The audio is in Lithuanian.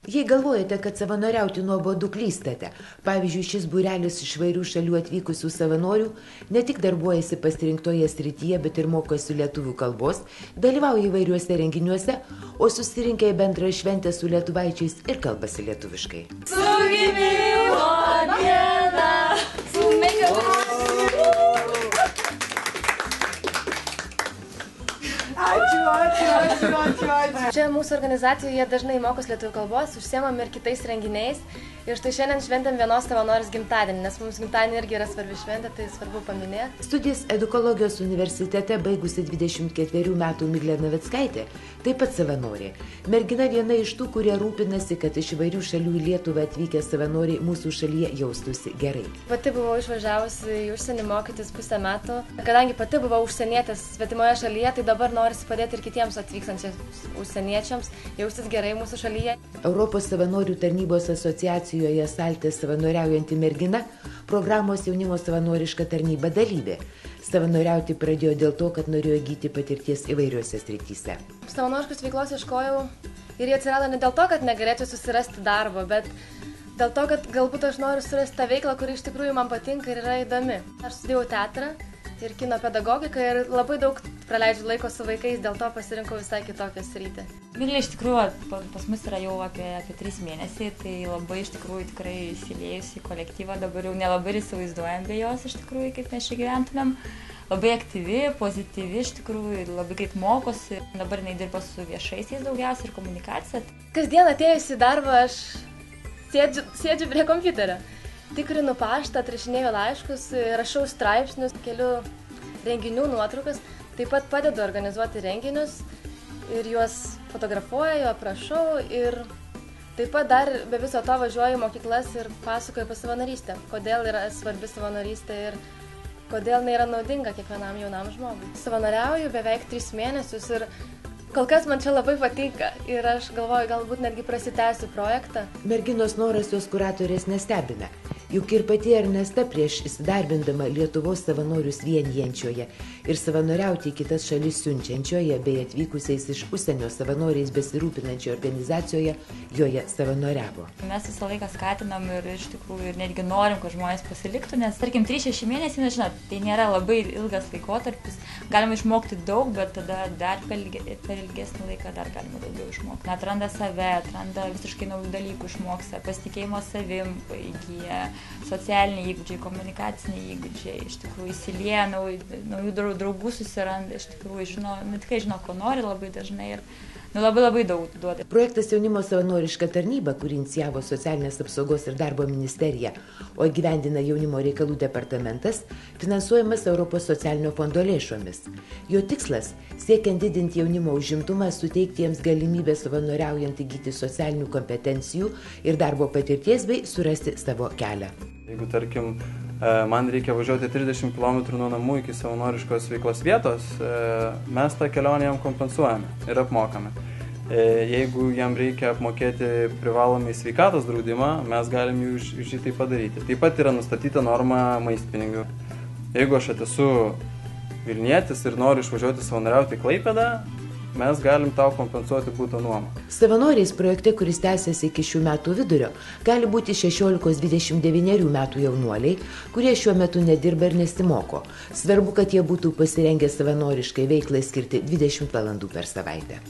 Jei galvojate, kad savanoriauti nuobodu, klystate. Pavyzdžiui, šis būrelis iš įvairių šalių atvykusių savanorių ne tik darbuojasi pasirinktoje srityje, bet ir mokosi lietuvių kalbos, dalyvauja įvairiuose renginiuose, o susirinkę į bendrą šventę su lietuvaičiais ir kalbasi lietuviškai. Su gimimo diena! Ačiū. Čia mūsų organizacijoje dažnai mokos lietuvių kalbos, užsiemam ir kitais renginiais. Ir štai šiandien šventėm vienos savanorės gimtadienį, nes mums gimtadienį irgi yra svarbi šventė, tai svarbu paminėti. Studijas Edukologijos universitete baigusi 24 metų Miglė Navickaitė, taip pat savanorė. Mergina viena iš tų, kurie rūpinasi, kad iš įvairių šalių į Lietuvą atvykę savanoriai mūsų šalyje jaustųsi gerai. Pati buvau išvažiavusi į užsienį mokytis pusę metų. Kadangi pati buvau užsienietės svetimoje šalyje, tai dabar norisi padėti ir kitiems atvykstančiams užsieniečiams jaustis gerai mūsų šalyje. Europos savanorių tarnybos asociacijoje Saltė savanoriaujanti mergina, programos jaunimo savanoriška tarnyba dalyvė. Savanoriauti pradėjo dėl to, kad norėjo įgyti patirties įvairiuose srityse. Savanoriškos veiklos ieškojau ir jie atsirado ne dėl to, kad negalėčiau susirasti darbo, bet dėl to, kad galbūt aš noriu surasti tą veiklą, kuri iš tikrųjų man patinka ir yra įdomi. Aš studijavau teatrą ir kino pedagogiką ir labai daug praleidžiu laiko su vaikais, dėl to pasirinkau visai kitokią sritį. Miglė iš tikrųjų pas mus yra jau apie 3 mėnesiai, tai labai iš tikrųjų tikrai įsiliejusi į kolektyvą, dabar jau nelabai įsivaizduojam be jos iš tikrųjų, kaip mes čia gyventumėm. Labai aktyvi, pozityvi iš tikrųjų, labai greit mokosi, dabar jinai dirba su viešaisiais daugiausiai ir komunikacija. Kasdien atėjus į darbą aš sėdžiu prie kompiuterio. Tikrinu paštą, atrašinėju laiškus, rašau straipsnius, keliu renginių nuotraukas, taip pat padedu organizuoti renginius ir juos fotografuoju, aprašau ir taip pat dar be viso to važiuoju į mokyklas ir pasakoju apie savanorystę, kodėl yra svarbi savanorystė ir kodėl jinai yra naudinga kiekvienam jaunam žmogui. Savanoriauju beveik 3 mėnesius ir kol kas man čia labai patinka ir aš galvoju, galbūt netgi prasitęsiu projektą. Merginos noras jos kuratorės nestebina. Juk ir pati Ernesta prieš įsidarbindama Lietuvos savanorius vienijančioje ir savanoriauti į kitas šalis siunčiančioje bei atvykusiais iš užsienio savanoriais besirūpinančioje organizacijoje joje savanoriavo. Mes visą laiką skatinam ir iš tikrųjų ir netgi norim, kad žmonės pasiliktų, nes tarkim 3-6 mėnesiai, žinot, tai nėra labai ilgas laikotarpis, galima išmokti daug, bet tada dar per ilgesnį laiką dar galima daugiau išmokti. Atranda save, atranda visiškai naujų dalykų, išmoksta, pasitikėjimo savim įgyja, socialiniai įgūdžiai, komunikaciniai įgūdžiai, iš tikrųjų įsilieja, naujų draugų susiranda, iš tikrųjų tikrai žino, ko nori labai dažnai ir labai daug duoda. Projektas jaunimo savanoriška tarnyba, kurį inicijavo Socialinės apsaugos ir darbo ministerija, o įgyvendina jaunimo reikalų departamentas, finansuojamas Europos socialinio fondo lėšomis. Jo tikslas – siekiant didinti jaunimo užimtumą, suteikti jiems galimybę savanoriaujant įgyti socialinių kompetencijų ir darbo patirties bei surasti savo kelią. Jeigu, tarkim, man reikia važiuoti 30 km nuo namų iki savanoriškos veiklos vietos, mes tą kelionę jam kompensuojame ir apmokame. Jeigu jam reikia apmokėti privalomai sveikatos draudimą, mes galim už jį tai padaryti. Taip pat yra nustatyta norma maistpinigių. Jeigu aš esu Vilnietis ir noriu išvažiuoti savanoriauti į Klaipėdą, mes galim tau kompensuoti būto nuomą. Savanoriais projekte, kuris tęsiasi iki šių metų vidurio, gali būti 16-29 metų jaunuoliai, kurie šiuo metu nedirba ir nesimoko. Svarbu, kad jie būtų pasirengę savanoriškai veiklai skirti 20 valandų per savaitę.